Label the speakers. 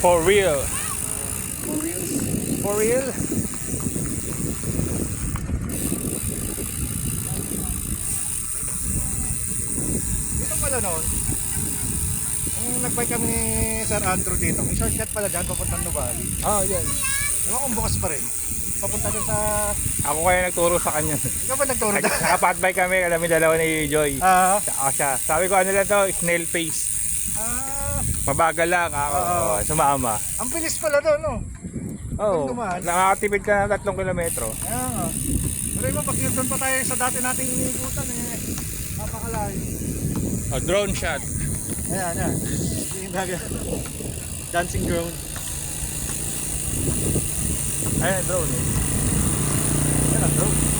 Speaker 1: For real.
Speaker 2: For reals.
Speaker 1: For real?
Speaker 2: Dito pala noon, nung nagbike kami ni Sir Andrew dito, may shortcut pala dyan, papuntang Nubali.
Speaker 1: Oh, yan.
Speaker 2: Ewan kung bukas pa rin. Papunta doon sa...
Speaker 1: Ako kaya nagturo sa kanya.
Speaker 2: Ikaw ba nagturo dyan?
Speaker 1: Nakapatbike kami, kami dalawa ni Joy.
Speaker 2: Ah,
Speaker 1: Ako siya. Sabi ko ano lang to, snail pace. Mabagal lang ako. Sumama.
Speaker 2: ang bilis pala doon, no?
Speaker 1: Oo.
Speaker 2: Dumaan.
Speaker 1: Nakakatipid ka ng 3 kilometro.
Speaker 2: Kaya nga. Pero iba, pag yun doon pa tayo sa dati nating iniikutan, napakalayo.
Speaker 1: Oh, drone shot.
Speaker 2: Ayan, ayan. Yung dancing drone.
Speaker 1: Ayan, drone eh.
Speaker 2: Ayan ang drone.